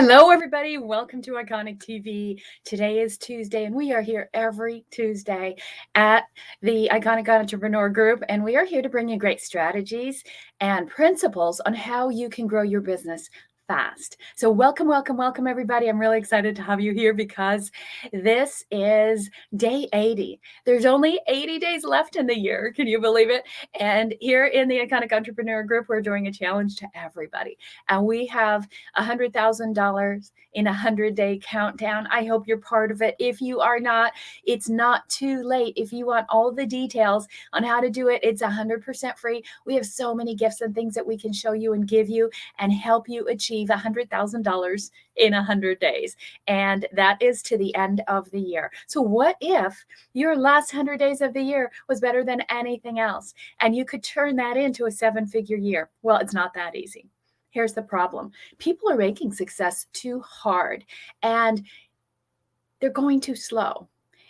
Hello, everybody. Welcome to Iconic TV. Today is Tuesday, and we are here every Tuesday at the Iconic Entrepreneur Group, and we are here to bring you great strategies and principles on how you can grow your business fast. So welcome, everybody. I'm really excited to have you here because this is day 80. There's only 80 days left in the year. Can you believe it? And here in the Iconic Entrepreneur Group, we're doing a challenge to everybody. And we have $100,000 in a 100-day countdown. I hope you're part of it. If you are not, it's not too late. If you want all the details on how to do it, it's 100% free. We have so many gifts and things that we can show you and give you and help you achieve $100,000 in 100 days. And that is to the end of the year. So what if your last 100 days of the year was better than anything else and you could turn that into a 7-figure year? Well, it's not that easy. Here's the problem. People are making success too hard and they're going too slow.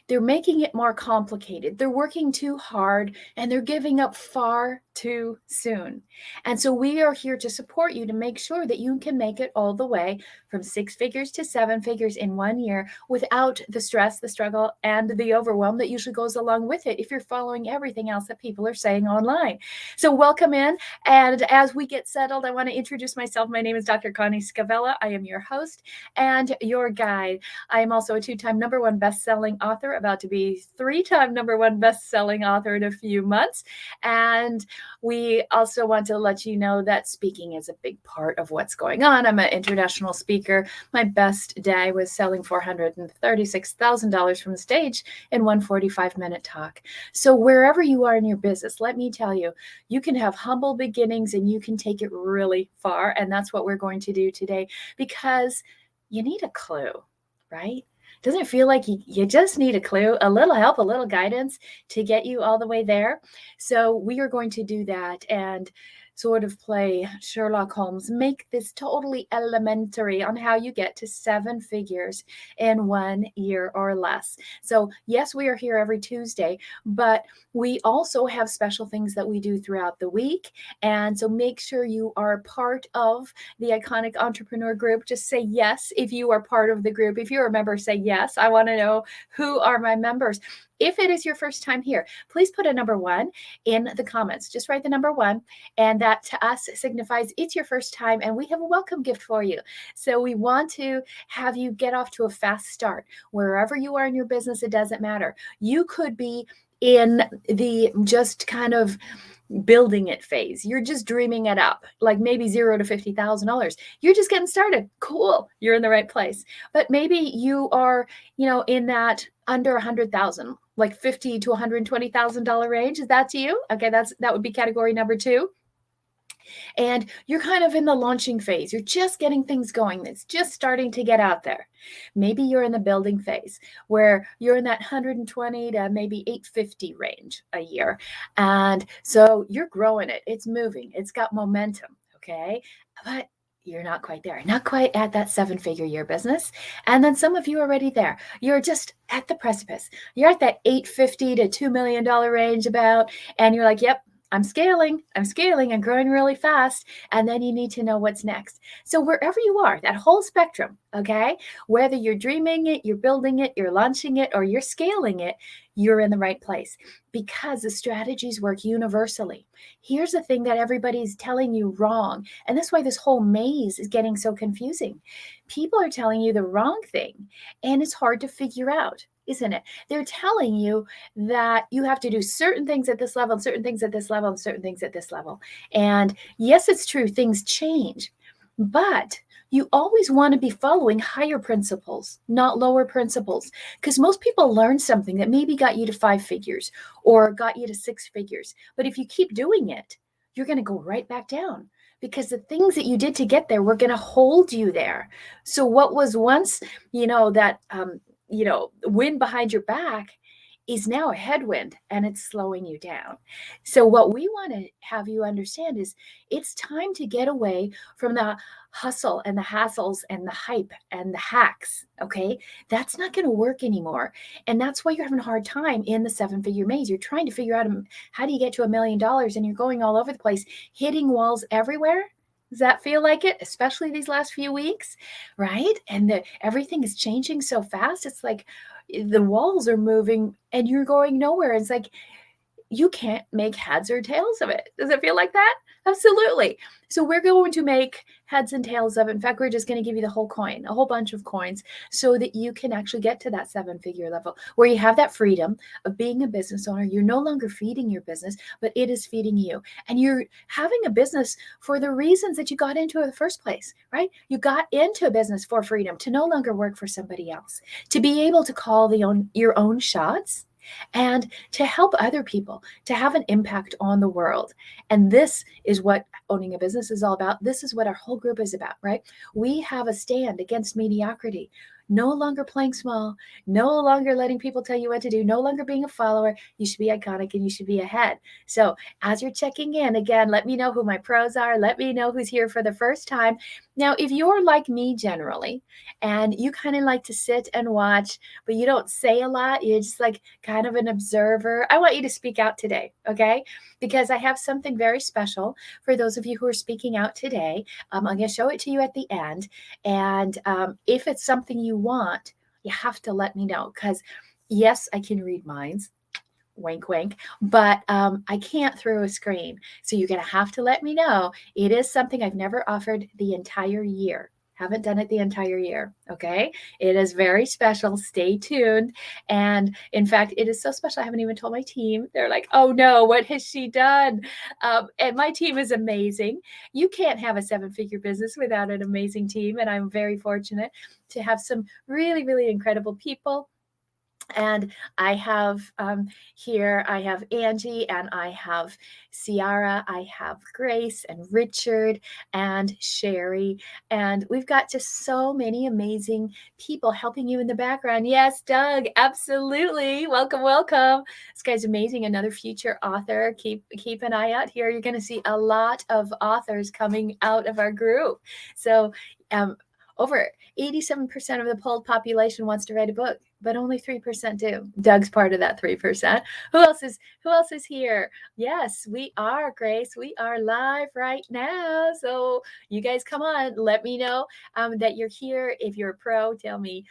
They're making it more complicated. They're working too hard and they're giving up far too soon. And so we are here to support you to make sure that you can make it all the way from 6 figures to 7 figures in 1 year without the stress, the struggle, and the overwhelm that usually goes along with it if you're following everything else that people are saying online. So welcome in. And as we get settled, I want to introduce myself. My name is Dr. Connie Scavella. I am your host and your guide. I am also a 2-time #1 best-selling author, about to be 3-time #1 best-selling author in a few months. And we also want to let you know that speaking is a big part of what's going on. I'm an international speaker. My best day was selling $436,000 from the stage in one 45-minute talk. So wherever you are in your business, let me tell you, you can have humble beginnings and you can take it really far. And that's what we're going to do today because you need a clue, right? Doesn't it feel like you just need a clue, a little help, a little guidance to get you all the way there? So we are going to do that and sort of play Sherlock Holmes, make this totally elementary on how you get to 7 figures in 1 year or less. So yes, we are here every Tuesday, but we also have special things that we do throughout the week. And so make sure you are part of the Iconic Entrepreneur Group. Just say yes if you are part of the group. If you're a member, say yes. I want to know who are my members. If it is your first time here, please put a number 1 in the comments. Just write the number 1, and that to us signifies it's your first time, and we have a welcome gift for you. So we want to have you get off to a fast start. Wherever you are in your business, it doesn't matter. You could be in the just kind of building it phase. You're just dreaming it up, like maybe $0 to $50,000. You're just getting started. Cool. You're in the right place. But maybe you are, in that under 100,000, like $50,000 to $120,000 range. Is that to you? Okay, that would be category number 2. And you're kind of in the launching phase. You're just getting things going. It's just starting to get out there. Maybe you're in the building phase where you're in that 120 to maybe 850 range a year. And so you're growing it. It's moving. It's got momentum. Okay. But you're not quite there, not quite at that 7-figure year business. And then some of you are already there. You're just at the precipice. You're at that $850 to $2 million range about, and you're like, yep, I'm scaling, I'm growing really fast. And then you need to know what's next. So wherever you are, that whole spectrum, okay, whether you're dreaming it, you're building it, you're launching it, or you're scaling it, you're in the right place because the strategies work universally. Here's the thing that everybody's telling you wrong. And that's why this whole maze is getting so confusing. People are telling you the wrong thing, and it's hard to figure out, isn't it? They're telling you that you have to do certain things at this level, certain things at this level, and certain things at this level. And yes, it's true, things change, but you always want to be following higher principles, not lower principles, because most people learn something that maybe got you to 5 figures or got you to 6 figures. But if you keep doing it, you're going to go right back down because the things that you did to get there were going to hold you there. So what was once, that, wind behind your back is now a headwind and it's slowing you down. So what we want to have you understand is it's time to get away from the hustle and the hassles and the hype and the hacks. Okay. That's not going to work anymore. And that's why you're having a hard time in the 7-figure maze. You're trying to figure out how do you get to $1 million and you're going all over the place, hitting walls everywhere. Does that feel like it? Especially these last few weeks, right? And everything is changing so fast. It's like the walls are moving and you're going nowhere. It's like you can't make heads or tails of it. Does it feel like that? Absolutely. So we're going to make heads and tails of it. In fact, we're just going to give you the whole coin, a whole bunch of coins, so that you can actually get to that 7-figure level where you have that freedom of being a business owner. You're no longer feeding your business, but it is feeding you. And you're having a business for the reasons that you got into it in the first place, right? You got into a business for freedom, to no longer work for somebody else, to be able to call your own shots, and to help other people, to have an impact on the world. And this is what owning a business is all about. This is what our whole group is about, right? We have a stand against mediocrity. No longer playing small, no longer letting people tell you what to do, no longer being a follower. You should be iconic and you should be ahead. So as you're checking in, again, let me know who my pros are. Let me know who's here for the first time. Now, if you're like me generally, and you kind of like to sit and watch, but you don't say a lot, you're just like kind of an observer, I want you to speak out today, okay? Because I have something very special for those of you who are speaking out today. I'm going to show it to you at the end. And if it's something you want, you have to let me know, because yes, I can read minds. Wink, wink, but I can't through a screen. So you're going to have to let me know. It is something I've never offered the entire year. Haven't done it the entire year. Okay. It is very special. Stay tuned. And in fact, it is so special. I haven't even told my team. They're like, oh no, what has she done? And my team is amazing. You can't have a 7-figure business without an amazing team. And I'm very fortunate to have some really, really incredible people. And I have here, I have Angie, and I have Ciara, I have Grace and Richard and Sherry. And we've got just so many amazing people helping you in the background. Yes, Doug, absolutely. Welcome, welcome. This guy's amazing. Another future author. Keep an eye out here. You're going to see a lot of authors coming out of our group. So over 87% of the polled population wants to write a book, but only 3% do. Doug's part of that 3%. Who else is here? Yes, we are, Grace. We are live right now. So you guys come on, let me know that you're here. If you're a pro, tell me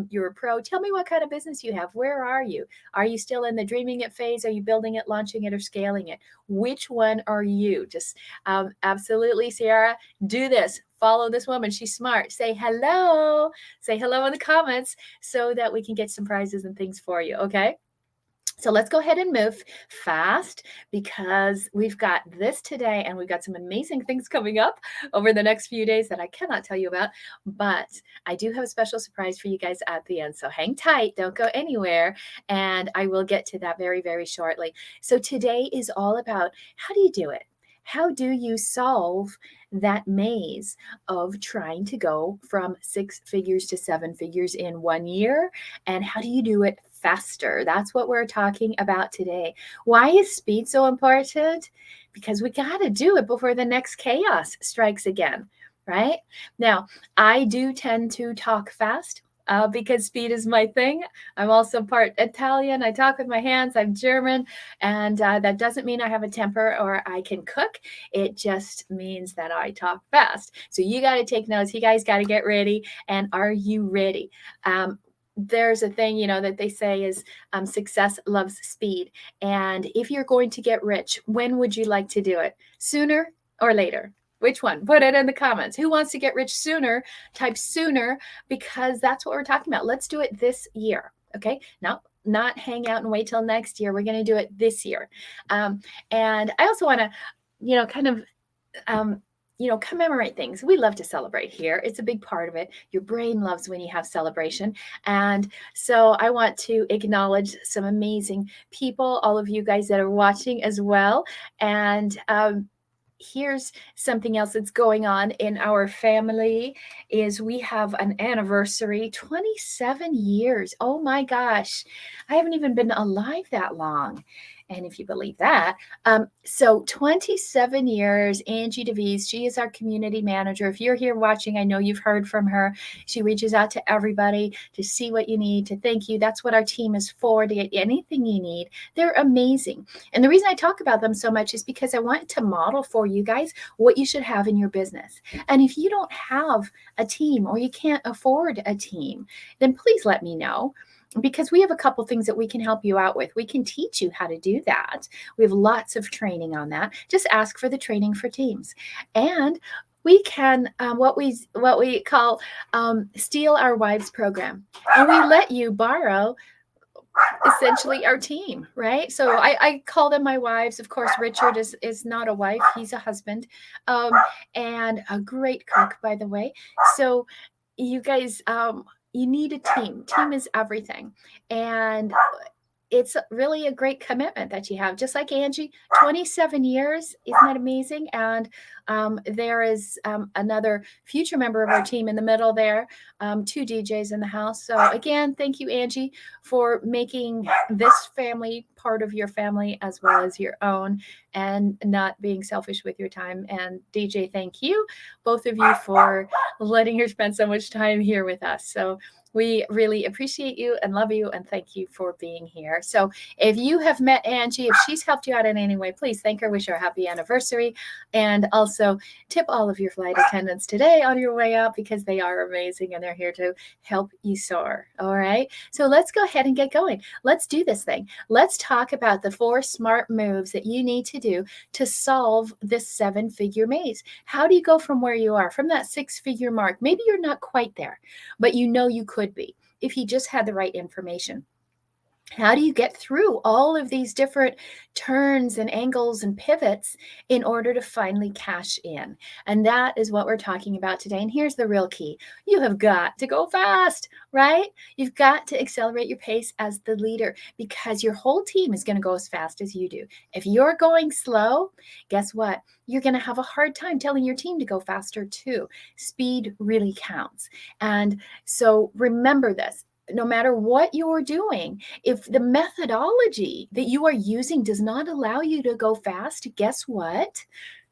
you're a pro. Tell me what kind of business you have. Where are you? Are you still in the dreaming it phase? Are you building it, launching it, or scaling it? Which one are you? Just absolutely, Ciara, do this. Follow this woman. She's smart. Say hello. Say hello in the comments so that we can get some prizes and things for you. Okay. So let's go ahead and move fast, because we've got this today and we've got some amazing things coming up over the next few days that I cannot tell you about, but I do have a special surprise for you guys at the end. So hang tight, don't go anywhere, and I will get to that very, very shortly. So today is all about, how do you do it? How do you solve that maze of trying to go from 6 figures to 7 figures in 1 year? And how do you do it faster? That's what we're talking about today. Why is speed so important? Because we got to do it before the next chaos strikes again, right? Now, I do tend to talk fast. Because speed is my thing. I'm also part Italian. I talk with my hands. I'm German. And that doesn't mean I have a temper or I can cook. It just means that I talk fast. So you got to take notes. You guys got to get ready. And are you ready? There's a thing, that they say is success loves speed. And if you're going to get rich, when would you like to do it? Sooner or later? Which one? Put it in the comments. Who wants to get rich sooner? Type sooner, because that's what we're talking about. Let's do it this year. Okay. Now, not hang out and wait till next year. We're going to do it this year. And I also want to, kind of, commemorate things. We love to celebrate here. It's a big part of it. Your brain loves when you have celebration. And so I want to acknowledge some amazing people, all of you guys that are watching as well. And, here's something else that's going on in our family is we have an anniversary, 27 years. Oh my gosh. I haven't even been alive that long. And if you believe that, so 27 years, Angie DeVries, she is our community manager. If you're here watching, I know you've heard from her. She reaches out to everybody to see what you need, to thank you. That's what our team is for, to get anything you need. They're amazing. And the reason I talk about them so much is because I want to model for you guys what you should have in your business. And if you don't have a team or you can't afford a team, then please let me know, because we have a couple things that we can help you out with. We can teach you how to do that. We have lots of training on that. Just ask for the training for teams. And we can what we call steal our wives program, and we let you borrow essentially our team, right? So I call them my wives. Of course, Richard is not a wife, he's a husband, and a great cook, by the way. So you guys, you need a team. Team is everything. And it's really a great commitment that you have. Just like Angie, 27 years. Isn't that amazing? And there is another future member of our team in the middle there, two DJs in the house. So again, thank you, Angie, for making this family part of your family as well as your own, and not being selfish with your time. And DJ, thank you, both of you, for letting her spend so much time here with us. So we really appreciate you and love you, and thank you for being here. So if you have met Angie, if she's helped you out in any way, please thank her, wish her a happy anniversary, and also tip all of your flight attendants today on your way out, because they are amazing and they're here to help you soar. All right. So let's go ahead and get going. Let's do this thing. Let's talk about the 4 smart moves that you need to do to solve this 7-figure maze. How do you go from where you are, from that 6-figure mark? Maybe you're not quite there, but you know you could be if you just had the right information. How do you get through all of these different turns and angles and pivots in order to finally cash in? And that is what we're talking about today. And here's the real key. You have got to go fast, right? You've got to accelerate your pace as the leader, because your whole team is going to go as fast as you do. If you're going slow, guess what? You're going to have a hard time telling your team to go faster too. Speed really counts. And so remember this. No matter what you're doing, if the methodology that you are using does not allow you to go fast, guess what?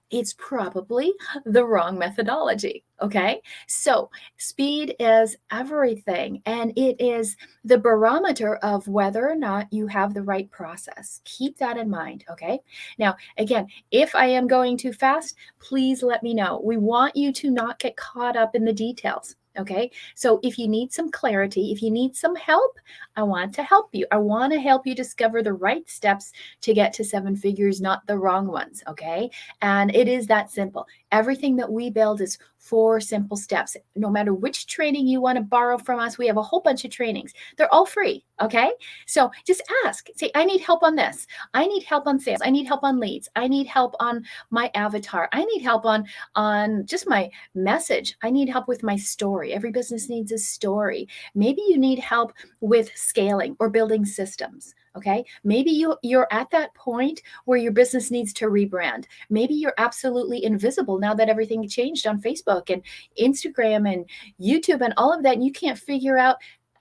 It's probably the wrong methodology. Okay. So speed is everything, and it is the barometer of whether or not you have the right process. Keep that in mind. Okay. Now, again, if I am going too fast, please let me know. We want you to not get caught up in the details. Okay. So if you need some clarity, if you need some help, I want to help you. I want to help you discover the right steps to get to 7 figures, not the wrong ones. Okay. And it is that simple. Everything that we build is 4 simple steps. No matter which training you want to borrow from us, we have a whole bunch of trainings. They're all free. Okay. So just ask, say, I need help on this. I need help on sales. I need help on leads. I need help on my avatar. I need help on just my message. I need help with my story. Every business needs a story. Maybe you need help with scaling or building systems. Okay. Maybe you're at that point where your business needs to rebrand. Maybe you're absolutely invisible now that everything changed on Facebook and Instagram and YouTube and all of that. And you can't figure out,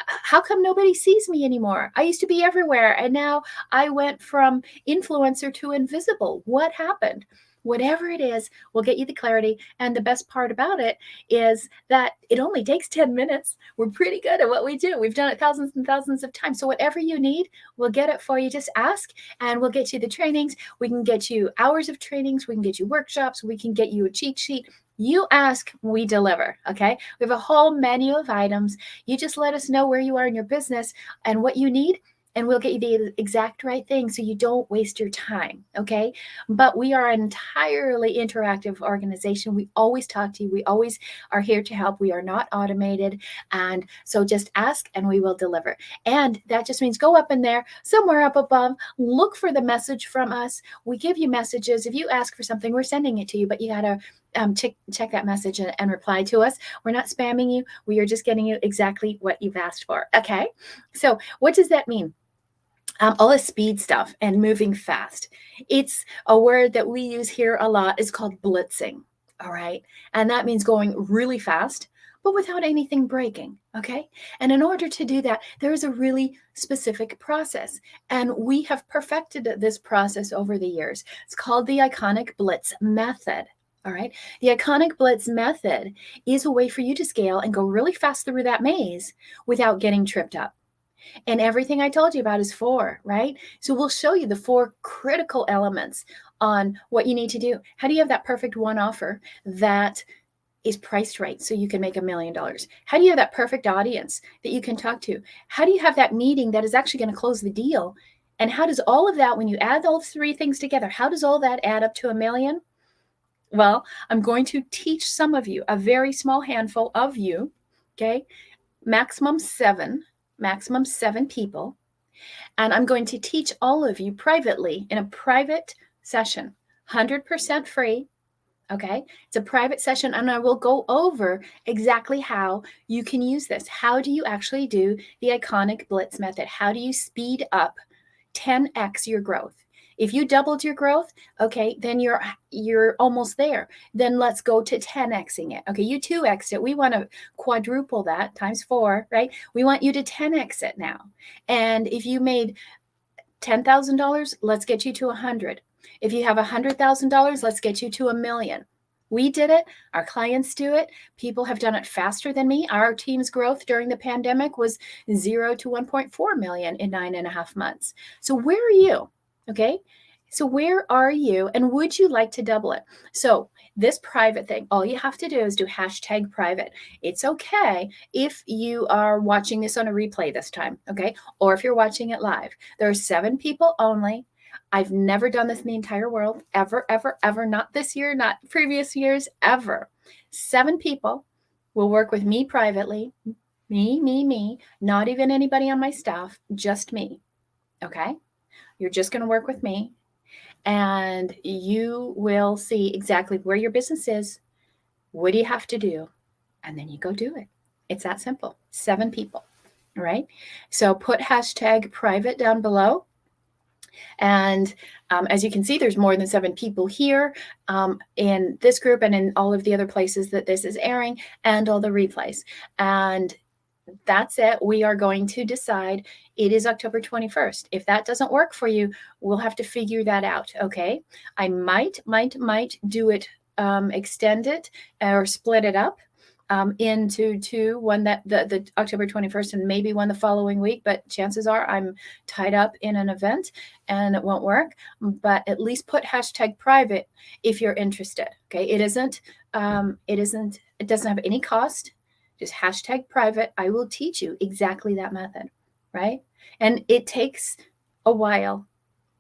how come nobody sees me anymore? I used to be everywhere, and now I went from influencer to invisible. What happened? Whatever it is, we'll get you the clarity. And the best part about it is that it only takes 10 minutes. We're pretty good at what we do. We've done it thousands and thousands of times. So whatever you need, we'll get it for you. Just ask, and we'll get you the trainings. We can get you hours of trainings. We can get you workshops. We can get you a cheat sheet. You ask, we deliver. Okay. We have a whole menu of items. You just let us know where you are in your business and what you need, and we'll get you the exact right thing so you don't waste your time. Okay. But we are an entirely interactive organization. We always talk to you. We always are here to help. We are not automated. And so just ask and we will deliver. And that just means go up in there, somewhere up above, look for the message from us. We give you messages. If you ask for something, we're sending it to you, but you got to check that message and reply to us. We're not spamming you. We are just getting you exactly what you've asked for. Okay. So what does that mean? All the speed stuff and moving fast. It's a word that we use here a lot. It's called blitzing. All right. And that means going really fast, but without anything breaking, okay? And in order to do that, there is a really specific process. And we have perfected this process over the years. It's called the Iconic Blitz method. All right. The Iconic Blitz method is a way for you to scale and go really fast through that maze without getting tripped up. And everything I told you about is 4, right? So we'll show you the 4 critical elements on what you need to do. How do you have that perfect one offer that is priced right so you can make $1 million? How do you have that perfect audience that you can talk to? How do you have that meeting that is actually going to close the deal? And how does all of that, when you add all 3 things together, how does all that add up to $1 million? Well, I'm going to teach some of you, a very small handful of you, okay? Maximum 7 people. And I'm going to teach all of you privately in a private session, 100% free. Okay, it's a private session, and I will go over exactly how you can use this. How do you actually do the Iconic Blitz method? How do you speed up 10x your growth? If you doubled your growth, okay, then you're almost there. Then let's go to 10xing it. Okay, you 2x it. We want to quadruple that times 4, right? We want you to 10x it now. And if you made $10,000, let's get you to 100. If you have $100,000, let's get you to $1 million. We did it. Our clients do it. People have done it faster than me. Our team's growth during the pandemic was 0 to 1.4 million in 9.5 months. So where are you? Okay. So where are you? And would you like to double it? So this private thing, all you have to do is do #private. It's okay if you are watching this on a replay this time. Okay. Or if you're watching it live. There are 7 people only. I've never done this in the entire world, ever, ever, ever. Not this year, not previous years, ever. 7 people will work with me privately. Me, not even anybody on my staff, just me. Okay? You're just going to work with me, and you will see exactly where your business is. What do you have to do? And then you go do it. It's that simple. 7 people. All right? So put #private down below. And as you can see, there's more than 7 people here in this group and in all of the other places that this is airing and all the replays. And that's it. We are going to decide. It is October 21st. If that doesn't work for you, we'll have to figure that out. Okay. I might do it, extend it or split it up into 2, one that the October 21st and maybe one the following week, but chances are I'm tied up in an event and it won't work. But at least put #private if you're interested. Okay, it doesn't have any cost. Just #private. I will teach you exactly that method, right? And it takes a while.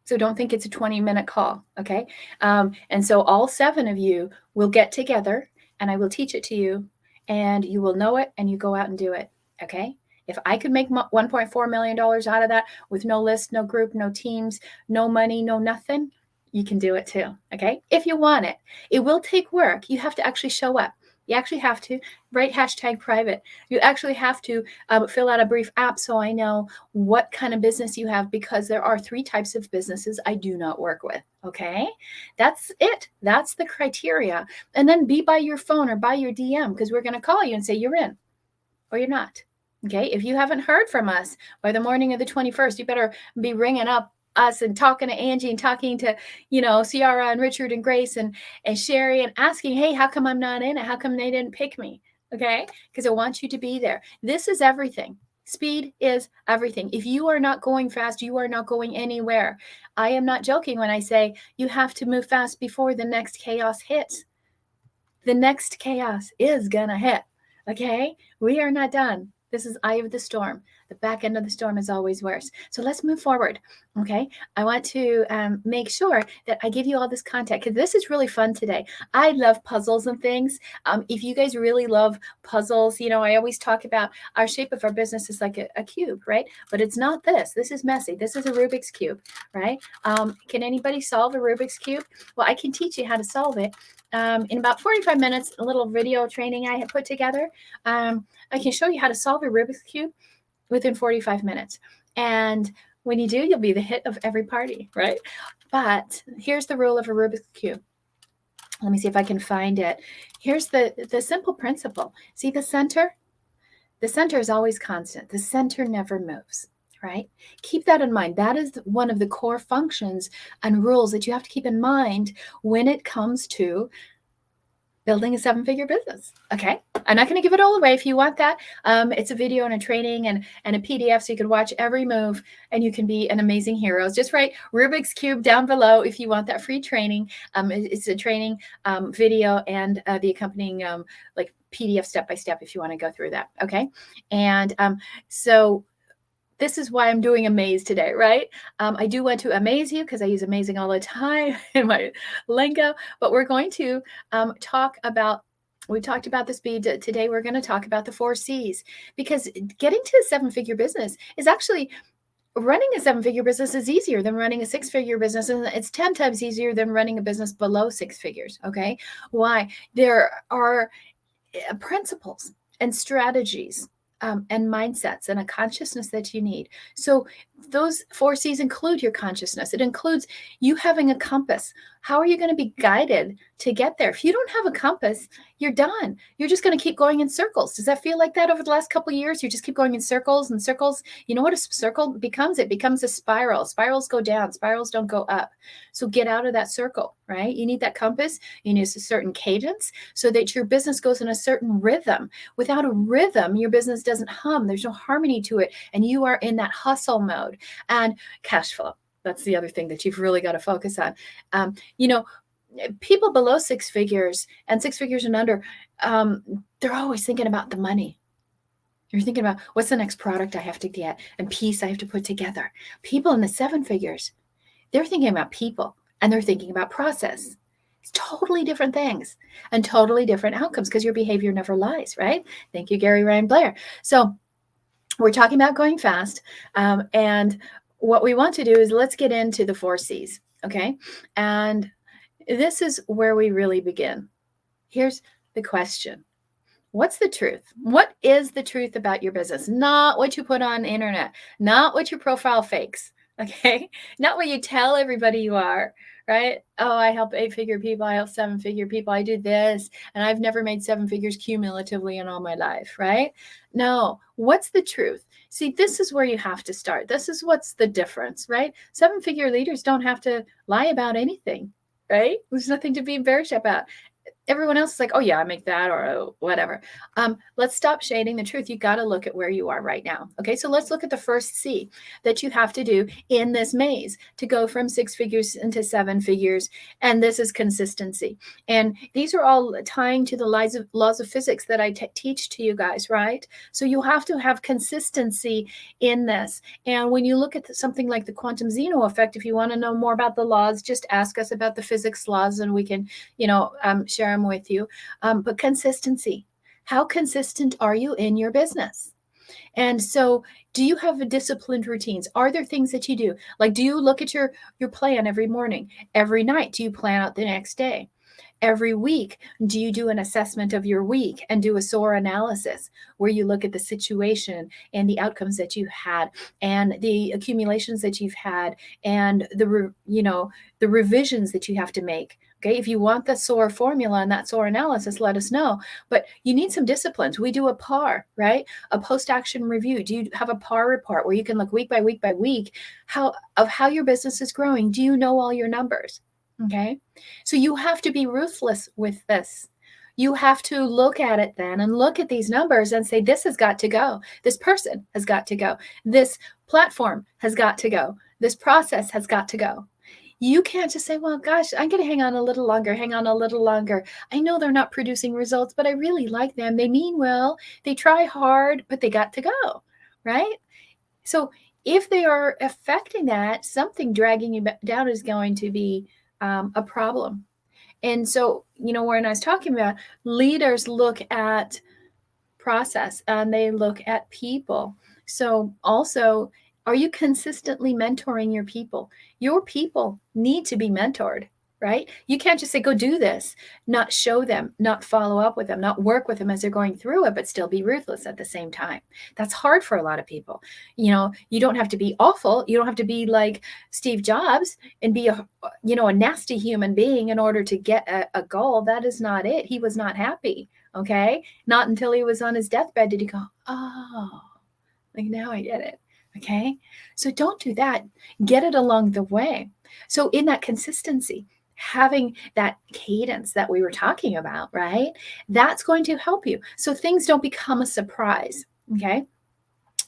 So don't think it's a 20-minute call, okay? And so all 7 of you will get together and I will teach it to you, and you will know it and you go out and do it, okay? If I could make $1.4 million out of that with no list, no group, no teams, no money, no nothing, you can do it too, okay? If you want it. It will take work. You have to actually show up. You actually have to write #private. You actually have to fill out a brief app so I know what kind of business you have, because there are 3 types of businesses I do not work with. Okay, that's it. That's the criteria. And then be by your phone or by your DM, because we're going to call you and say you're in or you're not. Okay, if you haven't heard from us by the morning of the 21st, you better be ringing up us and talking to Angie and talking to, Ciara and Richard and Grace and Sherry and asking, hey, how come I'm not in it? How come they didn't pick me? Okay, because I want you to be there. This is everything. Speed is everything. If you are not going fast, you are not going anywhere. I am not joking when I say you have to move fast before the next chaos hits. The next chaos is gonna hit. Okay, we are not done. This is eye of the storm. The back end of the storm is always worse. So let's move forward. Okay. I want to make sure that I give you all this content, because this is really fun today. I love puzzles and things. If you guys really love puzzles, I always talk about our shape of our business is like a cube, right? But it's not this. This is messy. This is a Rubik's Cube, right? Can anybody solve a Rubik's Cube? Well, I can teach you how to solve it. In about 45 minutes, a little video training I have put together. I can show you how to solve a Rubik's Cube within 45 minutes. And when you do, you'll be the hit of every party, right? But here's the rule of a Rubik's Cube. Let me see if I can find it. Here's the simple principle. See the center? The center is always constant. The center never moves, right? Keep that in mind. That is one of the core functions and rules that you have to keep in mind when it comes to building a seven-figure business. Okay, I'm not going to give it all away. If you want that, it's a video and a training and a PDF, so you can watch every move and you can be an amazing hero. Just write Rubik's Cube down below if you want that free training. It's a training video and the accompanying like PDF step by step if you want to go through that. Okay, and so this is why I'm doing a maze today, right? I do want to amaze you because I use amazing all the time in my lingo, but we're going to talk about, we talked about the speed. Today we're going to talk about the 4 C's, because getting to a seven-figure business is actually, running a seven-figure business is easier than running a six-figure business, and it's 10 times easier than running a business below 6 figures, okay? Why? There are principles and strategies and mindsets and a consciousness that you need. So those 4 C's include your consciousness. It includes you having a compass. How are you going to be guided to get there? If you don't have a compass, you're done. You're just going to keep going in circles. Does that feel like that over the last couple of years? You just keep going in circles and circles. You know what a circle becomes? It becomes a spiral. Spirals go down. Spirals don't go up. So get out of that circle, right? You need that compass. You need a certain cadence so that your business goes in a certain rhythm. Without a rhythm, your business doesn't hum. There's no harmony to it. And you are in that hustle mode. And cash flow. That's the other thing that you've really got to focus on. People below 6 figures and 6 figures and under, they're always thinking about the money. You're thinking about what's the next product I have to get and piece I have to put together. People in the 7 figures, they're thinking about people and they're thinking about process. It's totally different things and totally different outcomes because your behavior never lies, right? Thank you, Gary Ryan Blair. So we're talking about going fast. And what we want to do is let's get into the 4 C's, okay? And this is where we really begin. Here's the question. What's the truth? What is the truth about your business? Not what you put on the internet, not what your profile fakes, okay? Not what you tell everybody you are, right? Oh, I help 8-figure people, I help 7-figure people, I do this, and I've never made 7 figures cumulatively in all my life, right? No, what's the truth? See, this is where you have to start. This is what's the difference, right? 7-figure leaders don't have to lie about anything, right? There's nothing to be embarrassed about. Everyone else is like, oh yeah, I make that or whatever. Let's stop shading the truth. You got to look at where you are right now. Okay, so let's look at the first C that you have to do in this maze to go from 6 figures into 7 figures. And this is consistency. And these are all tying to the laws of physics that I teach to you guys, right? So you have to have consistency in this. And when you look at something like the quantum Zeno effect, if you want to know more about the laws, just ask us about the physics laws and we can, share them with you. But consistency. How consistent are you in your business? And so do you have disciplined routines? Are there things that you do? Like, do you look at your plan every morning? Every night, do you plan out the next day? Every week, do you do an assessment of your week and do a SOAR analysis where you look at the situation and the outcomes that you had and the accumulations that you've had and the revisions that you have to make? Okay, if you want the SOAR formula and that SOAR analysis, let us know. But you need some disciplines. We do a PAR, right? A post-action review. Do you have a PAR report where you can look week by week by week how your business is growing? Do you know all your numbers? Okay, so you have to be ruthless with this. You have to look at it then and look at these numbers and say, this has got to go. This person has got to go. This platform has got to go. This process has got to go. You can't just say, well, gosh, I'm going to hang on a little longer. I know they're not producing results, but I really like them. They mean well, they try hard, but they got to go, right? So if they are affecting that, something dragging you down is going to be a problem. And so, when I was talking about leaders look at process and they look at people. So also, are you consistently mentoring your people? Your people need to be mentored. right? You can't just say, go do this, not show them, not follow up with them, not work with them as they're going through it, but still be ruthless at the same time. That's hard for a lot of people. You don't have to be awful. You don't have to be like Steve Jobs and be a nasty human being in order to get a goal. That is not it. He was not happy. Okay. Not until he was on his deathbed did he go, oh, like now I get it. Okay. So don't do that. Get it along the way. So in that consistency, having that cadence that we were talking about, right? That's going to help you. So things don't become a surprise. Okay.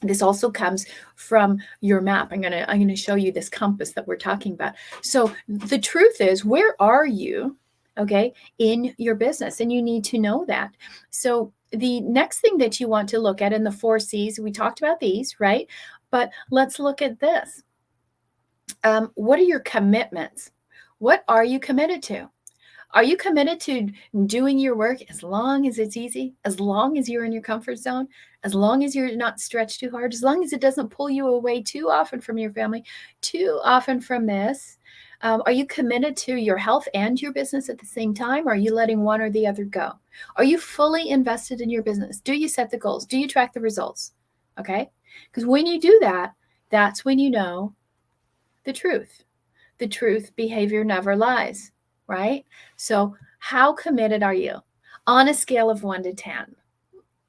This also comes from your map. I'm gonna show you this compass that we're talking about. So the truth is, where are you, okay, in your business? And you need to know that. So the next thing that you want to look at in the 4 C's, we talked about these, right? But let's look at this. What are your commitments? What are you committed to? Are you committed to doing your work as long as it's easy, as long as you're in your comfort zone, as long as you're not stretched too hard, as long as it doesn't pull you away too often from your family, too often from this? Are you committed to your health and your business at the same time? Or are you letting one or the other go? Are you fully invested in your business? Do you set the goals? Do you track the results? Okay? Because when you do that, that's when you know the truth. The truth, behavior never lies, right? So how committed are you? On a scale of 1 to 10,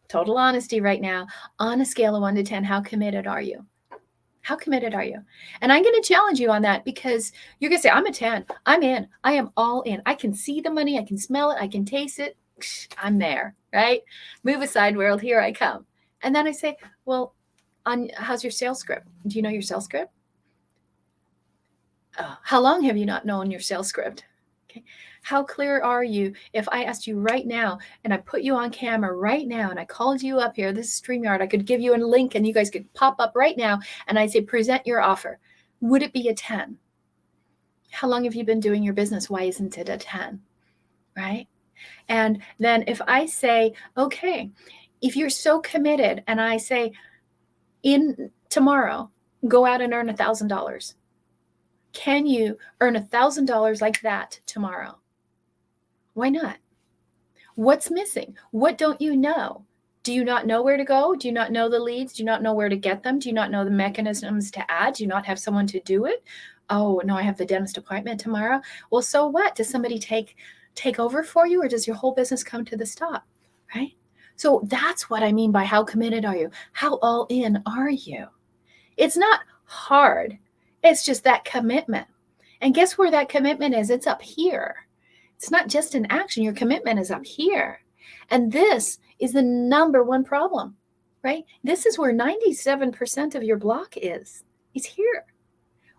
total honesty right now, on a scale of 1 to 10, how committed are you? How committed are you? And I'm going to challenge you on that, because you're going to say, I'm a 10. I'm in. I am all in. I can see the money. I can smell it. I can taste it. I'm there, right? Move aside, world. Here I come. And then I say, well, how's your sales script? Do you know your sales script? How long have you not known your sales script? Okay. How clear are you if I asked you right now and I put you on camera right now and I called you up here, this is StreamYard, I could give you a link and you guys could pop up right now and I say, present your offer. Would it be a 10? How long have you been doing your business? Why isn't it a 10? Right? And then if I say, okay, if you're so committed and I say, in tomorrow, go out and earn $1,000. Can you earn $1,000 like that tomorrow? Why not? What's missing? What don't you know? Do you not know where to go? Do you not know the leads? Do you not know where to get them? Do you not know the mechanisms to add? Do you not have someone to do it? Oh, no, I have the dentist appointment tomorrow. Well, so what? Does somebody take over for you, or does your whole business come to the stop? Right? So that's what I mean by how committed are you? How all in are you? It's not hard. It's just that commitment. And guess where that commitment is? It's up here. It's not just an action. Your commitment is up here. And this is the number one problem, right? This is where 97% of your block is. It's here.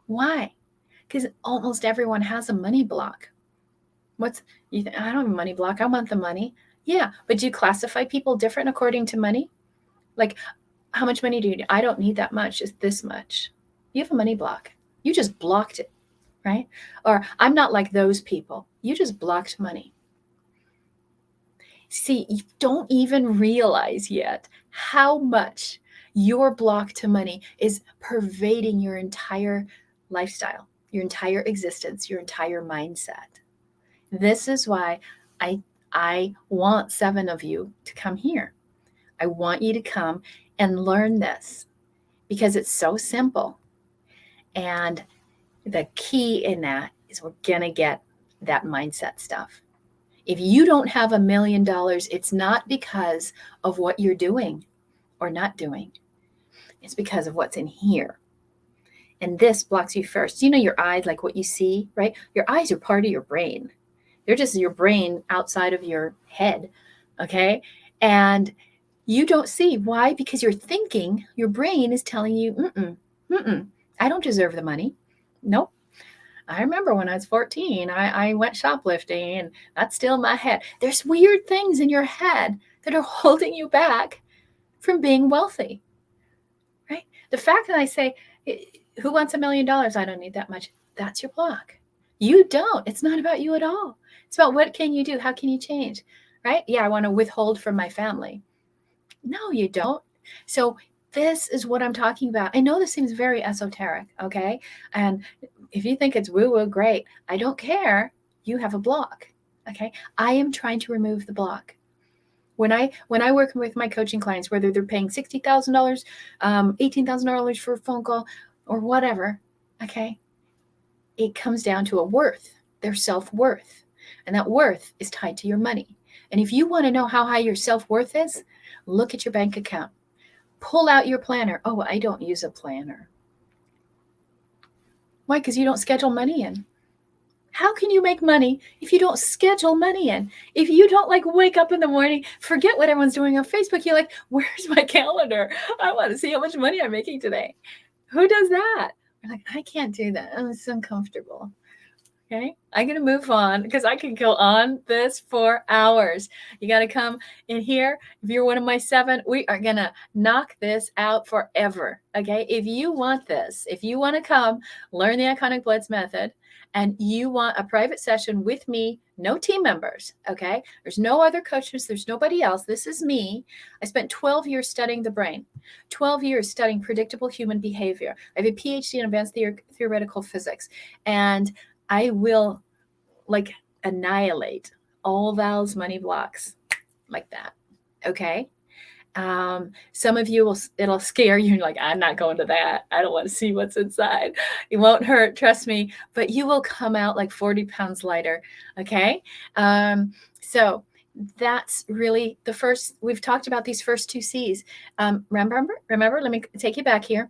Why? Because almost everyone has a money block. I don't have a money block. I want the money. Yeah, but do you classify people different according to money? Like, how much money do you need? I don't need that much. It's this much. You have a money block. You just blocked it, right? Or I'm not like those people. You just blocked money. See, you don't even realize yet how much your block to money is pervading your entire lifestyle, your entire existence, your entire mindset. This is why I want 7 of you to come here. I want you to come and learn this, because it's so simple. And the key in that is we're going to get that mindset stuff. If you don't have $1 million, it's not because of what you're doing or not doing. It's because of what's in here. And this blocks you first. You know, your eyes, like what you see, right? Your eyes are part of your brain. They're just your brain outside of your head. Okay. And you don't see. Why? Because you're thinking, your brain is telling you, I don't deserve the money. Nope. I remember when I was 14, I went shoplifting, and that's still in my head. There's weird things in your head that are holding you back from being wealthy, right? The fact that I say, who wants $1 million? I don't need that much. That's your block. You don't. It's not about you at all. It's about what can you do? How can you change, right? Yeah, I want to withhold from my family. No, you don't. So this is what I'm talking about. I know this seems very esoteric, okay? And if you think it's woo-woo, great. I don't care. you have a block. Okay. I am trying to remove the block. When I work with my coaching clients, whether they're paying $60,000, $18,000 for a phone call or whatever, okay, it comes down to a worth, their self-worth. And that worth is tied to your money. And if you want to know how high your self-worth is, look at your bank account. Pull out your planner. Oh, I don't use a planner. Why? Because you don't schedule money in. How can you make money if you don't schedule money in? If you don't wake up in the morning, forget what everyone's doing on Facebook. You're like, where's my calendar? I want to see how much money I'm making today. Who does that? You're like, I can't do that. It's uncomfortable. Okay, I'm going to move on because I can go on this for hours. You got to come in here. If you're one of my 7, we are going to knock this out forever. Okay, if you want this, if you want to come learn the Iconic Blitz method and you want a private session with me, no team members, okay? There's no other coaches. There's nobody else. This is me. I spent 12 years studying the brain, 12 years studying predictable human behavior. I have a PhD in advanced theoretical physics, and I will annihilate all Val's money blocks like that. Okay. Some of you it'll scare you. You're like, I'm not going to that. I don't want to see what's inside. It won't hurt. Trust me, but you will come out like 40 pounds lighter. Okay. So that's really the first, we've talked about these first 2 C's. Remember, let me take you back here.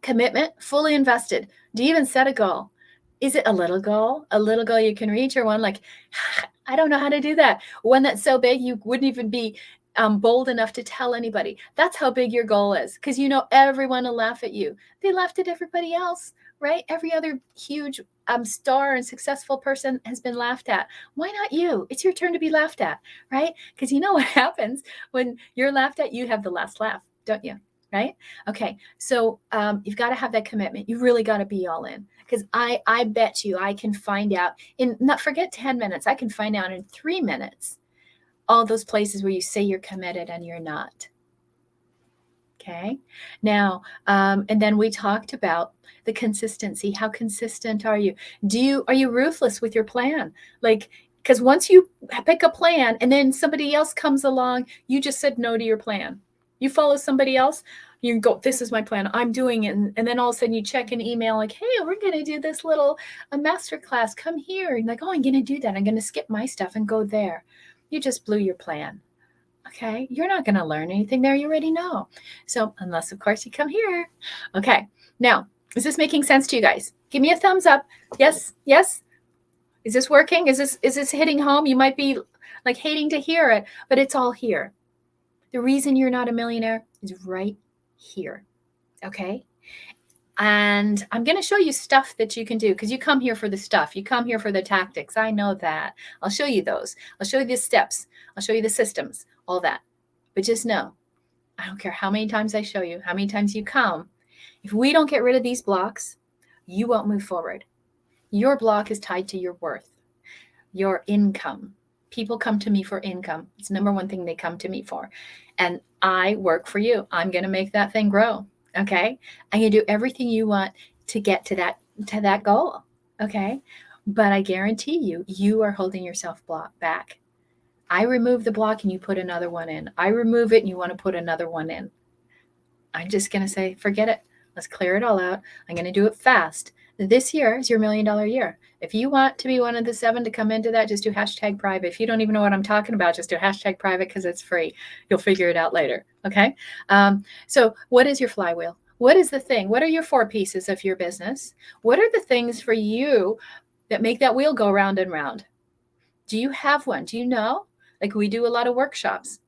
Commitment, fully invested. Do you even set a goal? Is it a little goal? A little goal you can reach, or one like, I don't know how to do that. One that's so big you wouldn't even be bold enough to tell anybody. That's how big your goal is, because everyone will laugh at you. They laughed at everybody else, right? Every other huge star and successful person has been laughed at. Why not you? It's your turn to be laughed at, right? Because you know what happens when you're laughed at? You have the last laugh, don't you? Right? Okay. So you've got to have that commitment. You really got to be all in, because I bet you I can find out forget 10 minutes. I can find out in 3 minutes all those places where you say you're committed and you're not. Okay. Now, and then we talked about the consistency. How consistent are you? Are you ruthless with your plan? Because once you pick a plan and then somebody else comes along, you just said no to your plan. You follow somebody else, you go, this is my plan, I'm doing it. And then all of a sudden you check an email like, hey, we're going to do this little master class. Come here. And like, oh, I'm going to do that. I'm going to skip my stuff and go there. You just blew your plan. Okay. You're not going to learn anything there. You already know. So unless, of course, you come here. Okay. Now, is this making sense to you guys? Give me a thumbs up. Yes. Yes. Is this working? Is this hitting home? You might be hating to hear it, but it's all here. The reason you're not a millionaire is right here. Okay. And I'm going to show you stuff that you can do, because you come here for the stuff. You come here for the tactics. I know that. I'll show you those. I'll show you the steps. I'll show you the systems, all that. But just know, I don't care how many times I show you, how many times you come. If we don't get rid of these blocks, you won't move forward. Your block is tied to your worth, your income. People come to me for income. It's the number one thing they come to me for. And I work for you. I'm going to make that thing grow. Okay. I'm going to do everything you want to get to that goal. Okay. But I guarantee you are holding yourself back. I remove the block and you put another one in. I remove it and you want to put another one in. I'm just going to say, forget it. Let's clear it all out. I'm going to do it fast. This year is your $1 million year. If you want to be one of the 7 to come into that, just do #private. If you don't even know what I'm talking about, just do #private, because it's free. You'll figure it out later. Okay. So what is your flywheel? What is the thing? What are your 4 pieces of your business? What are the things for you that make that wheel go round and round? Do you have one? Do you know? We do a lot of workshops.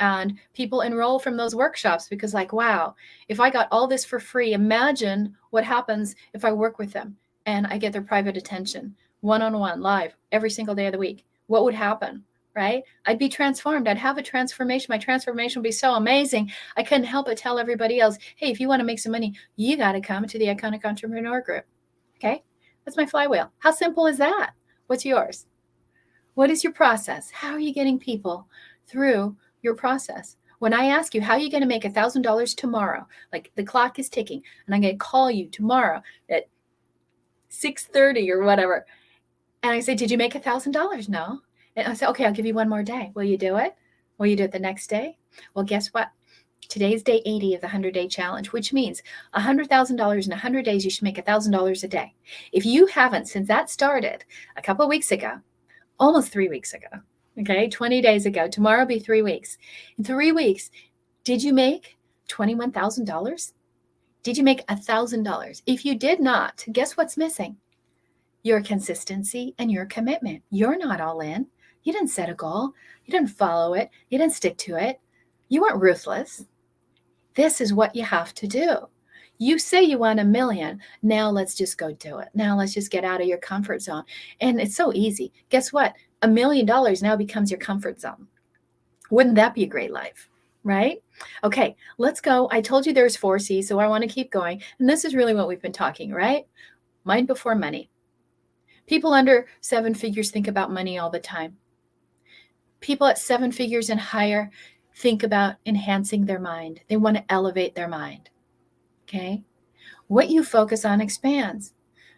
And people enroll from those workshops because wow, if I got all this for free, imagine what happens if I work with them and I get their private attention, one-on-one, live, every single day of the week. What would happen, right? I'd be transformed. I'd have a transformation. My transformation would be so amazing. I couldn't help but tell everybody else, hey, if you want to make some money, you got to come to the Iconic Entrepreneur Group. Okay? That's my flywheel. How simple is that? What's yours? What is your process? How are you getting people through your process? When I ask you, how are you going to make $1,000 tomorrow? The clock is ticking and I'm going to call you tomorrow at 6:30 or whatever. And I say, did you make $1,000? No. And I say, okay, I'll give you one more day. Will you do it? Will you do it the next day? Well, guess what? Today's day 80 of the 100-day challenge, which means $100,000 in 100 days, you should make $1,000 a day. If you haven't, since that started a couple of weeks ago, almost 3 weeks ago, okay, 20 days ago, tomorrow will be 3 weeks. In 3 weeks, did you make $21,000? Did you make $1,000? If you did not, guess what's missing? Your consistency and your commitment. You're not all in. You didn't set a goal. You didn't follow it. You didn't stick to it. You weren't ruthless. This is what you have to do. You say you want $1 million. Now let's just go do it. Now let's just get out of your comfort zone. And it's so easy. Guess what? $1 million now becomes your comfort zone. Wouldn't that be a great life? Right? Okay, let's go. I told you there's 4 C's, so I want to keep going. And this is really what we've been talking, right? Mind before money. People under 7 figures think about money all the time. People at 7 figures and higher think about enhancing their mind. They want to elevate their mind. Okay? What you focus on expands.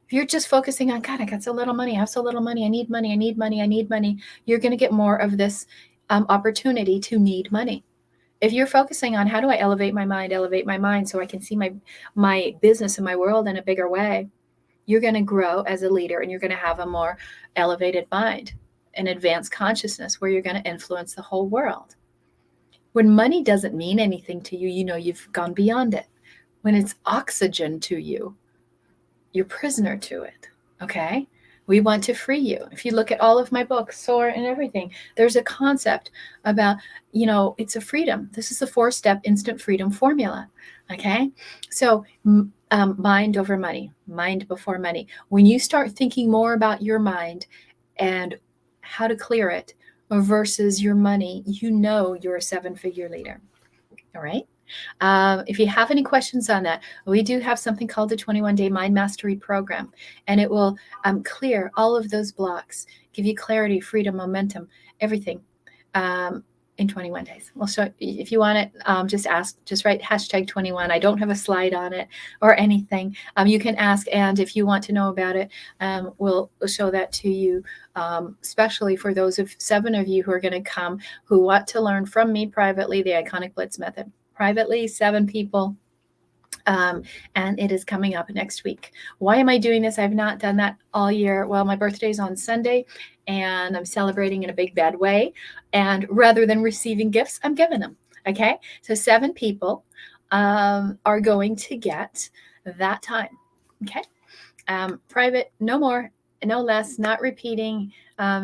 If you're just focusing on, God, I got so little money, I have so little money, I need money, I need money, I need money, you're going to get more of this opportunity to need money. If you're focusing on how do I elevate my mind so I can see my business and my world in a bigger way, you're going to grow as a leader and you're going to have a more elevated mind, an advanced consciousness where you're going to influence the whole world. When money doesn't mean anything to you, you know you've gone beyond it. When it's oxygen to you, you're prisoner to it, okay? We want to free you. If you look at all of my books, SOAR and everything, there's a concept about, it's a freedom. This is the 4-step instant freedom formula, okay? So mind over money, mind before money. When you start thinking more about your mind and how to clear it versus your money, you're a 7-figure leader, all right? If you have any questions on that, we do have something called the 21-day mind mastery program, and it will clear all of those blocks, give you clarity, freedom, momentum, everything in 21 days. We'll show if you want it. Just write #21. I don't have a slide on it or anything. You can ask, and if you want to know about it, we'll show that to you, especially for those 7 of you who are going to come who want to learn from me privately the Iconic Blitz method. Privately, 7 people, and it is coming up next week. Why am I doing this? I've not done that all year. Well, my birthday is on Sunday, and I'm celebrating in a big bad way. And rather than receiving gifts, I'm giving them. Okay, so 7 people are going to get that time. Okay, private, no more, no less, not repeating.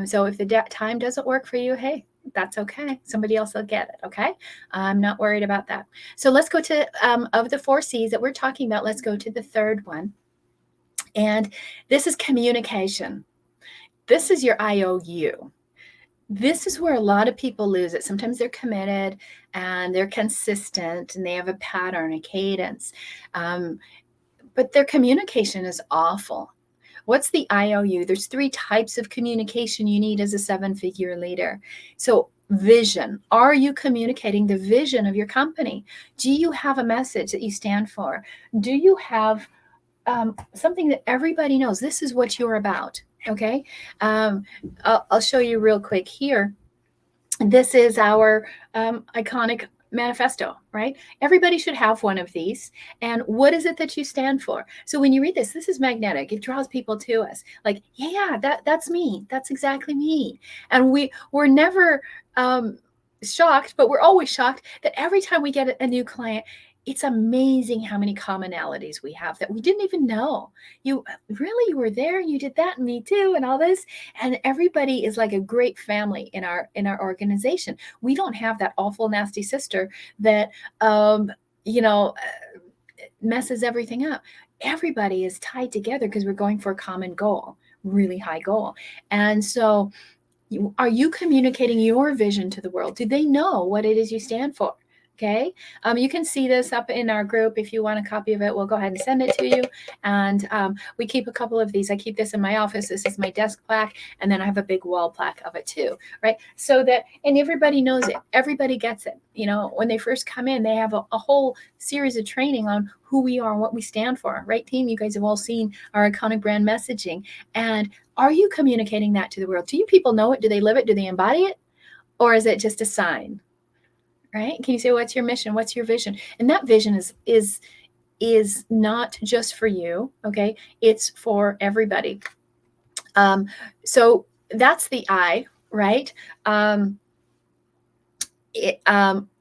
So if the time doesn't work for you, hey, that's okay. Somebody else will get it. Okay. I'm not worried about that. So let's go to, of the 4 C's that we're talking about, let's go to the 3rd one. And this is communication. This is your IOU. This is where a lot of people lose it. Sometimes they're committed and they're consistent and they have a pattern, a cadence. But their communication is awful. What's the IOU? There's 3 types of communication you need as a 7-figure leader. So vision. Are you communicating the vision of your company? Do you have a message that you stand for? Do you have something that everybody knows? This is what you're about. Okay. I'll show you real quick here. This is our iconic manifesto, right? Everybody should have one of these. And what is it that you stand for? So when you read this is magnetic. It draws people to us. Like, yeah, that's me. That's exactly me. And we're never shocked, but we're always shocked that every time we get a new client, it's amazing how many commonalities we have that we didn't even know. You were there, you did that, and me too, and all this. And everybody is like a great family in our organization. We don't have that awful, nasty sister that messes everything up. Everybody is tied together because we're going for a common goal, really high goal. And so are you communicating your vision to the world? Do they know what it is you stand for? Okay. You can see this up in our group. If you want a copy of it, we'll go ahead and send it to you. And we keep a couple of these. I keep this in my office. This is my desk plaque. And then I have a big wall plaque of it too, right? So that, and everybody knows it. Everybody gets it. You know, when they first come in, they have a whole series of training on who we are and what we stand for, right, team? You guys have all seen our iconic brand messaging. And are you communicating that to the world? Do you people know it? Do they live it? Do they embody it? Or is it just a sign? Right? Can you say, what's your mission? What's your vision? And that vision is not just for you. Okay. It's for everybody. So that's the I, right?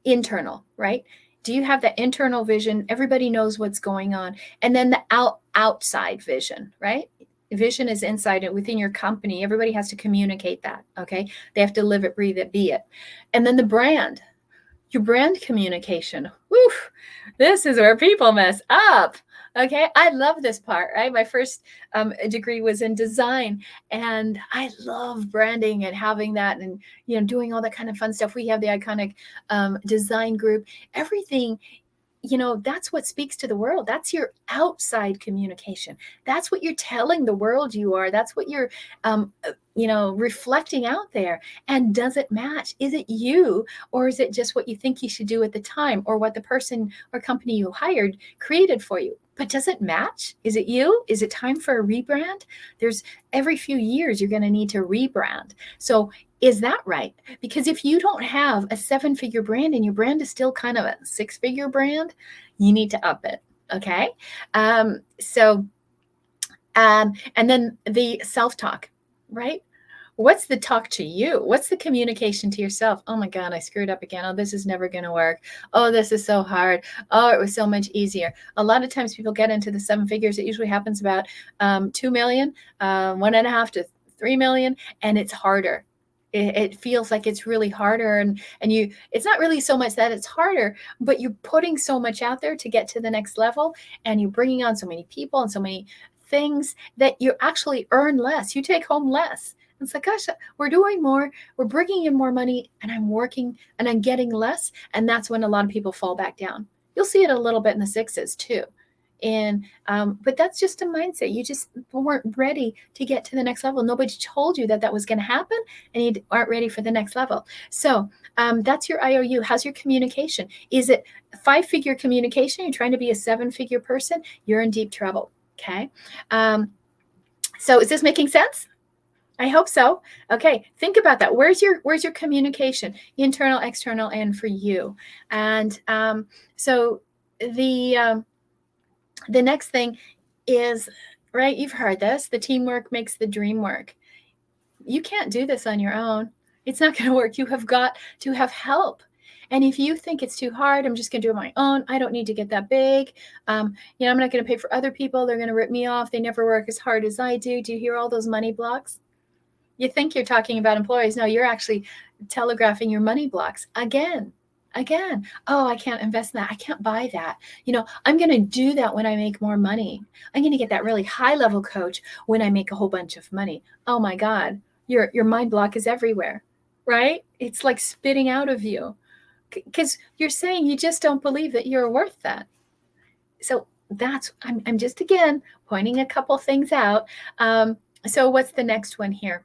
Internal, right? Do you have that internal vision? Everybody knows what's going on. And then the outside vision, right? Vision is inside it within your company. Everybody has to communicate that. Okay. They have to live it, breathe it, be it. And then the brand. Your brand communication. Woo, this is where people mess up. Okay, I love this part, right? My first degree was in design, and I love branding and having that, and doing all that kind of fun stuff. We have the iconic design group. Everything, that's what speaks to the world. That's your outside communication. That's what you're telling the world you are. That's what you're, reflecting out there. And does it match? Is it you, or is it just what you think you should do at the time, or what the person or company you hired created for you? But does it match? Is it you? Is it time for a rebrand? There's every few years you're going to need to rebrand. So is that right? Because if you don't have a 7-figure brand and your brand is still kind of a 6-figure brand, you need to up it. Okay. And then the self-talk, right? What's the talk to you? What's the communication to yourself? Oh my God, I screwed up again. Oh, this is never going to work. Oh, this is so hard. Oh, it was so much easier. A lot of times people get into the 7 figures. It usually happens about 2 million, 1.5 to 3 million, and it's harder. It feels like it's really harder, and it's not really so much that it's harder, but you're putting so much out there to get to the next level, and you're bringing on so many people and so many things that you actually earn less. You take home less. It's like, gosh, we're doing more, we're bringing in more money, and I'm working and I'm getting less. And that's when a lot of people fall back down. You'll see it a little bit in the 6s too. And but that's just a mindset. You just weren't ready to get to the next level. Nobody told you that was going to happen, and you aren't ready for the next level. So that's your IOU. How's your communication? Is it 5-figure communication? You're trying to be a 7-figure person? You're in deep trouble. Okay. So is this making sense? I hope so. Okay, think about that. Where's your communication, internal, external, and for you? And so the next thing is, right, you've heard this, the teamwork makes the dream work. You can't do this on your own. It's not going to work. You have got to have help. And if you think it's too hard, I'm just going to do it on my own. I don't need to get that big. I'm not going to pay for other people. They're going to rip me off. They never work as hard as I do. Do you hear all those money blocks? You think you're talking about employees. No, you're actually telegraphing your money blocks again. Oh, I can't invest in that. I can't buy that. I'm going to do that when I make more money. I'm going to get that really high level coach when I make a whole bunch of money. Oh my God, your mind block is everywhere, right? It's like spitting out of you because you're saying you just don't believe that you're worth that. So I'm just, again, pointing a couple things out. So what's the next one here?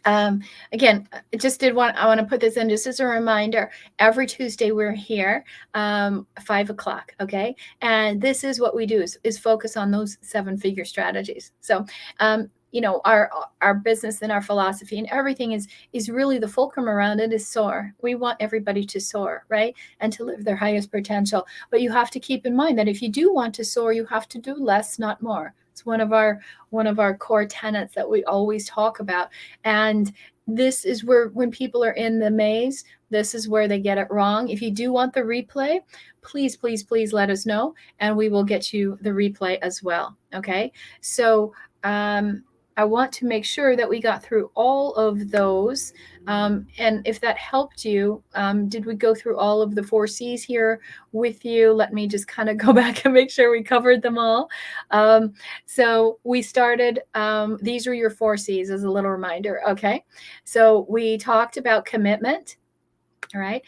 Again, I want to put this in just as a reminder. Every Tuesday we're here, 5 o'clock. Okay. And this is what we do is focus on those 7-figure strategies. So, our business and our philosophy and everything is really the fulcrum around it is SOAR. We want everybody to soar, right? And to live their highest potential. But you have to keep in mind that if you do want to soar, you have to do less, not more. It's one of our core tenets that we always talk about. And this is where, when people are in the maze, this is where they get it wrong. If you do want the replay, please, please, please let us know, and we will get you the replay as well. Okay. So, I want to make sure that we got through all of those. And if that helped you, did we go through all of the 4 C's here with you? Let me just kind of go back and make sure we covered them all. So we started, these are your 4 C's as a little reminder. Okay. So we talked about commitment. All right.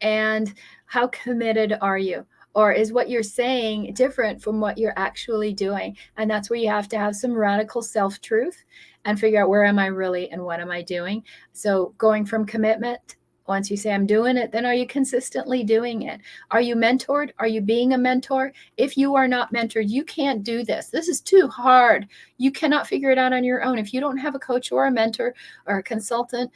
And how committed are you? Or is what you're saying different from what you're actually doing? And that's where you have to have some radical self-truth and figure out, where am I really and what am I doing? So going from commitment, once you say I'm doing it, then are you consistently doing it? Are you mentored? Are you being a mentor? If you are not mentored, you can't do this. This is too hard. You cannot figure it out on your own. If you don't have a coach or a mentor or a consultant,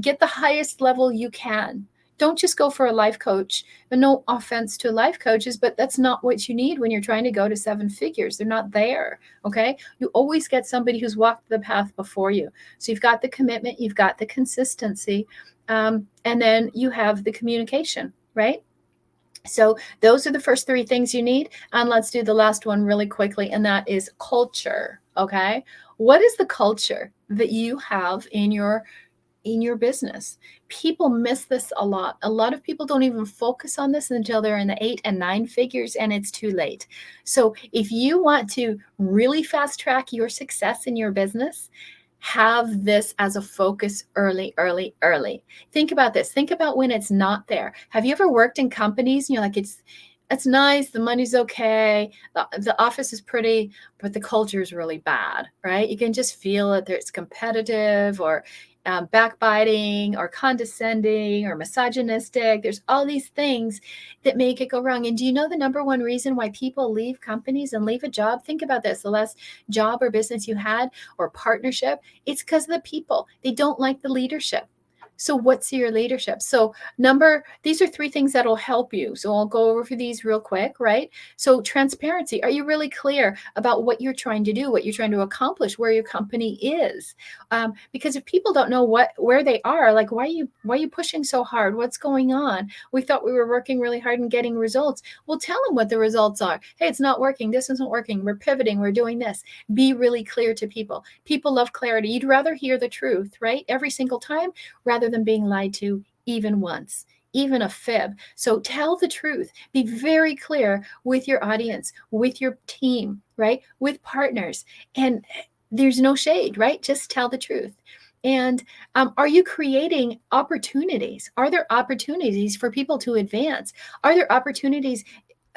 get the highest level you can. Don't just go for a life coach. And no offense to life coaches, but that's not what you need when you're trying to go to 7 figures. They're not there. Okay. You always get somebody who's walked the path before you. So you've got the commitment, you've got the consistency, and then you have the communication, right? So those are the first 3 things you need. And let's do the last one really quickly, and that is culture. Okay. What is the culture that you have in your business? People miss this a lot. A lot of people don't even focus on this until they're in the 8 and 9 figures, and it's too late. So if you want to really fast track your success in your business, have this as a focus early, early, early. Think about this. Think about when it's not there. Have you ever worked in companies and you're like, it's nice, the money's okay, the office is pretty, but the culture is really bad, right? You can just feel it. It's competitive, or backbiting, or condescending, or misogynistic. There's all these things that make it go wrong. And do you know the number one reason why people leave companies and leave a job? Think about this. The last job or business you had, or partnership, it's because of the people. They don't like the leadership. So what's your leadership? So these are 3 things that'll help you. So I'll go over for these real quick, right? So transparency. Are you really clear about what you're trying to do, what you're trying to accomplish, where your company is? Because if people don't know where they are, like, why are you pushing so hard? What's going on? We thought we were working really hard and getting results. Well, tell them what the results are. Hey, it's not working. This isn't working. We're pivoting. We're doing this. Be really clear to people. People love clarity. You'd rather hear the truth, right? Every single time, rather than being lied to even once, even a fib. So tell the truth. Be very clear with your audience, with your team, right? With partners. And there's no shade, right? Just tell the truth. And are you creating opportunities? Are there opportunities for people to advance? Are there opportunities?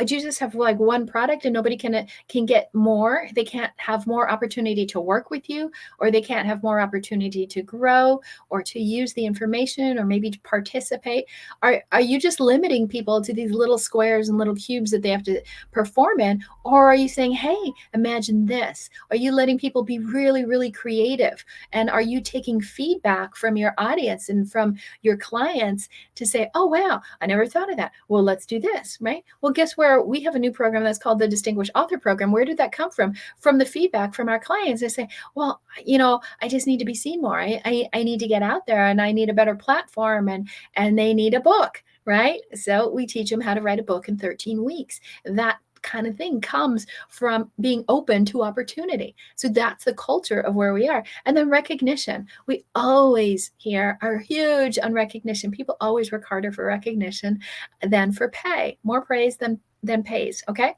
Do you just have like one product and nobody can get more? They can't have more opportunity to work with you, or they can't have more opportunity to grow, or to use the information, or maybe to participate. Are you just limiting people to these little squares and little cubes that they have to perform in? Or are you saying, hey, imagine this? Are you letting people be really, really creative? And are you taking feedback from your audience and from your clients to say, oh, wow, I never thought of that. Well, let's do this, right? Well, guess where we have a new program that's called the Distinguished Author Program. Where did that come from? From the feedback from our clients. They say, well, I just need to be seen more. I need to get out there, and I need a better platform, and they need a book, right? So we teach them how to write a book in 13 weeks. That kind of thing comes from being open to opportunity. So that's the culture of where we are. And then recognition. We always here are huge on recognition. People always work harder for recognition than for pay. More praise than pays. Okay.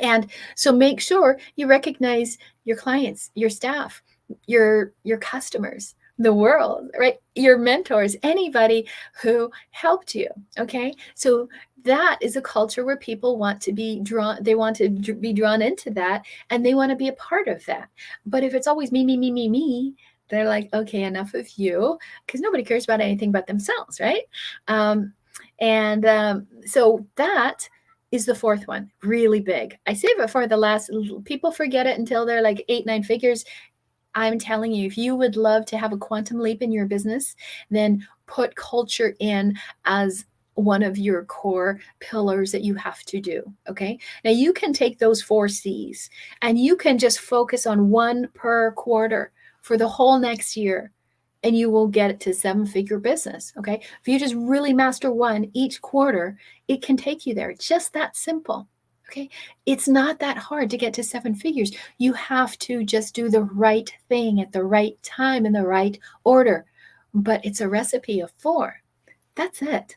And so make sure you recognize your clients, your staff, your customers, the world, right? Your mentors, anybody who helped you. Okay. So that is a culture where people want to be drawn. They want to be drawn into that, and they want to be a part of that. But if it's always me, me, me, me, me, they're like, okay, enough of you, because nobody cares about anything but themselves, right? So that is the 4th one, really big. I save it for the last. People forget it until they're like 8, 9 figures. I'm telling you, if you would love to have a quantum leap in your business, then put culture in as one of your core pillars that you have to do. Okay. Now you can take those 4 C's and you can just focus on one per quarter for the whole next year, and you will get it to 7-figure business. Okay. If you just really master one each quarter, it can take you there. It's just that simple. Okay. It's not that hard to get to 7 figures. You have to just do the right thing at the right time in the right order. But it's a recipe of 4. That's it.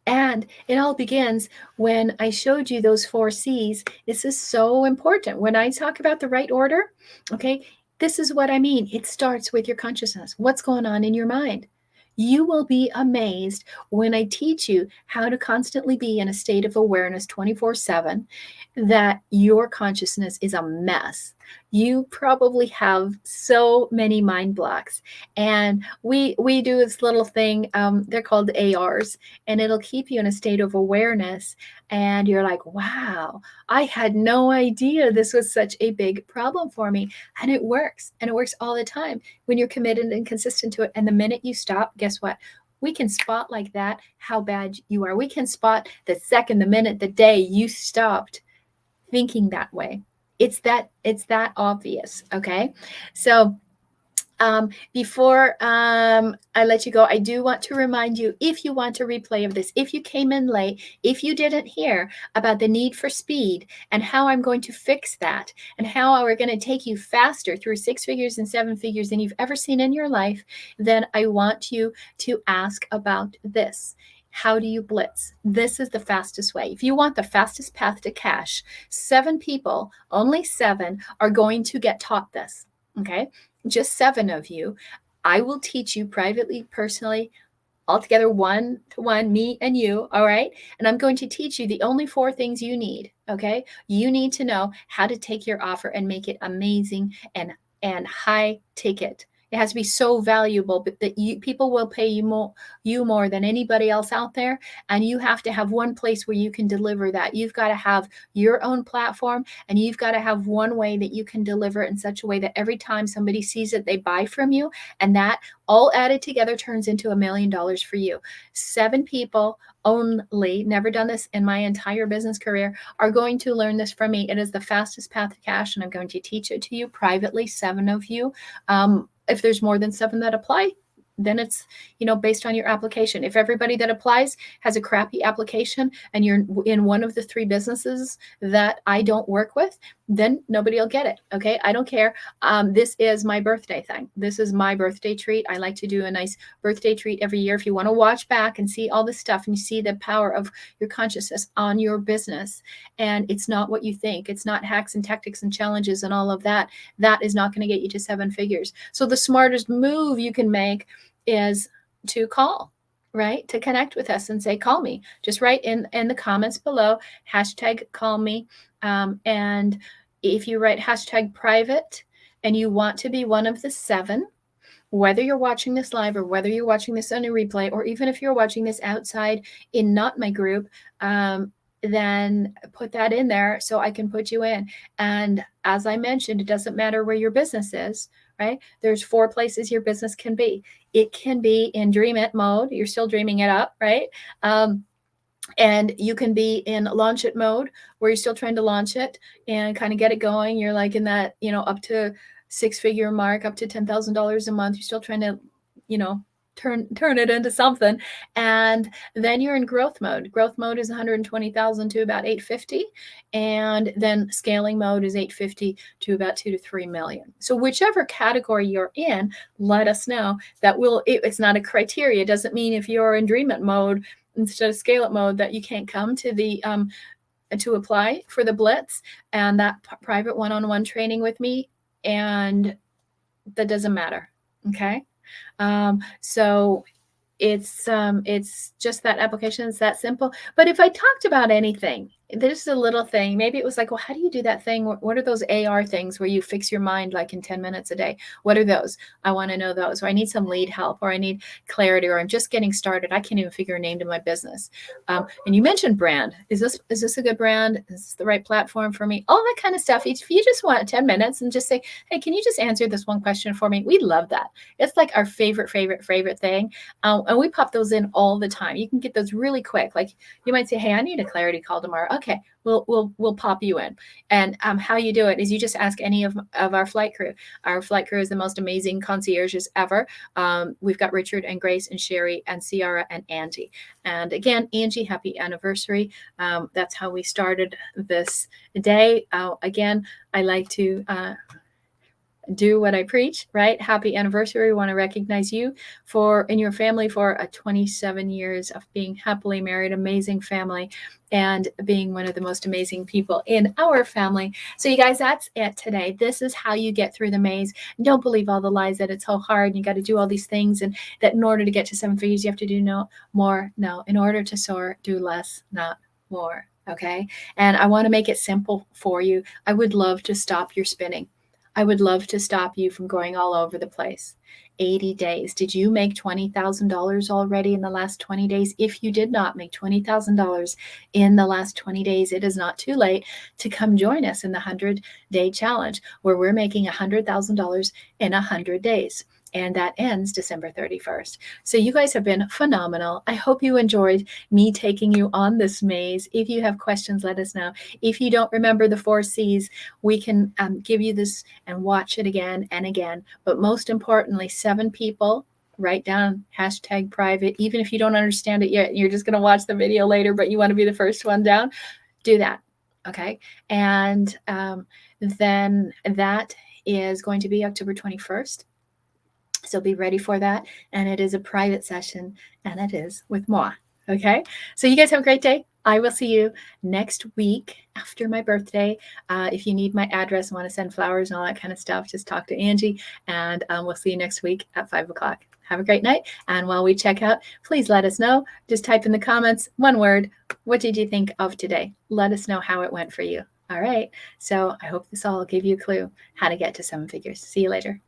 And it all begins when I showed you those 4 C's. This is so important. When I talk about the right order, okay, this is what I mean. It starts with your consciousness. What's going on in your mind? You will be amazed when I teach you how to constantly be in a state of awareness 24/7, that your consciousness is a mess. You probably have so many mind blocks. And we do this little thing, they're called ARs, and it'll keep you in a state of awareness. And you're like, wow, I had no idea this was such a big problem for me. And it works. And it works all the time when you're committed and consistent to it. And the minute you stop, guess what? We can spot like that how bad you are. We can spot the second, the minute, the day you stopped thinking that way. It's that obvious. Okay. So before I let you go, I do want to remind you, if you want a replay of this, if you came in late, if you didn't hear about the need for speed and how I'm going to fix that and how we're going to take you faster through 6 figures and 7 figures than you've ever seen in your life, then I want you to ask about this. How do you blitz? This is the fastest way. If you want the fastest path to cash, 7 people, only 7, are going to get taught this. Okay. Just 7 of you. I will teach you privately, personally, all together, one-to-one, me and you. All right. And I'm going to teach you the only 4 things you need. Okay. You need to know how to take your offer and make it amazing and high ticket. It has to be so valuable, but that people will pay you more than anybody else out there. And you have to have one place where you can deliver that. You've got to have your own platform, and you've got to have one way that you can deliver it in such a way that every time somebody sees it, they buy from you. And that all added together turns into $1 million for you. 7 people only, never done this in my entire business career, are going to learn this from me. It is the fastest path to cash, and I'm going to teach it to you privately, 7 of you. If there's more than 7 that apply, then it's, based on your application. If everybody that applies has a crappy application and you're in one of the 3 businesses that I don't work with, then nobody will get it. Okay. I don't care. This is my birthday thing. This is my birthday treat. I like to do a nice birthday treat every year. If you want to watch back and see all this stuff and you see the power of your consciousness on your business, and it's not what you think, it's not hacks and tactics and challenges and all of that, that is not going to get you to 7 figures. So the smartest move you can make is to call, right? To connect with us and say, call me. Just write in the comments below, #call me. And if you write #private and you want to be one of the 7, whether you're watching this live or whether you're watching this on a replay, or even if you're watching this outside in not my group, then put that in there so I can put you in. And as I mentioned, it doesn't matter where your business is, right? There's 4 places your business can be. It can be in dream it mode. You're still dreaming it up, right? And you can be in launch it mode, where you're still trying to launch it and kind of get it going. You're like in that, up to 6-figure mark, up to $10,000 a month. You're still trying to, turn it into something. And then you're in growth mode. Growth mode is 120,000 to about 850. And then scaling mode is 850 to about 2 to 3 million. So whichever category you're in, let us know. It's not a criteria. It doesn't mean if you're in dream it mode instead of scale it mode that you can't come to the to apply for the blitz and that private one-on-one training with me. And that doesn't matter. Okay. So it's just that application. It's that simple. But if I talked about anything, there's a little thing, maybe it was like, well, how do you do that thing? What are those AR things where you fix your mind like in 10 minutes a day? What are those? I want to know those. Or I need some lead help, or I need clarity, or I'm just getting started. I can't even figure a name to my business. And you mentioned brand. Is this a good brand? Is this the right platform for me? All that kind of stuff. If you just want 10 minutes and just say, hey, can you just answer this one question for me? We love that. It's like our favorite thing. And we pop those in all the time. You can get those really quick. Like you might say, hey, I need a clarity call tomorrow. Okay, we'll pop you in. And how you do it is you just ask any of our flight crew. Our flight crew is the most amazing concierges ever. We've got Richard and Grace and Sherry and Ciara and Angie. And again, Angie, happy anniversary. That's how we started this day. Again, I like to do what I preach, right? Happy anniversary. We want to recognize you and your family for a 27 years of being happily married, amazing family, and being one of the most amazing people in our family. So you guys, that's it today. This is how you get through the maze. Don't believe all the lies that it's so hard and you got to do all these things, and that in order to get to 7 figures, you have to do more. No, in order to soar, do less, not more. Okay. And I want to make it simple for you. I would love to stop your spinning. I would love to stop you from going all over the place. 80 days. Did you make $20,000 already in the last 20 days? If you did not make $20,000 in the last 20 days, it is not too late to come join us in the 100-day challenge, where we're making $100,000 in 100 days. And that ends December 31st. So you guys have been phenomenal. I hope you enjoyed me taking you on this maze. If you have questions, let us know. If you don't remember the 4 C's, we can give you this and watch it again and again. But most importantly, 7 people, write down #private. Even if you don't understand it yet, you're just going to watch the video later, but you want to be the first one down, do that. Okay. And then that is going to be October 21st. So be ready for that. And it is a private session, and it is with moi. Okay. So you guys have a great day. I will see you next week after my birthday. If you need my address and want to send flowers and all that kind of stuff, just talk to Angie, and we'll see you next week at 5 o'clock. Have a great night. And while we check out, please let us know. Just type in the comments, one word. What did you think of today? Let us know how it went for you. All right. So I hope this all gave you a clue how to get to 7 figures. See you later.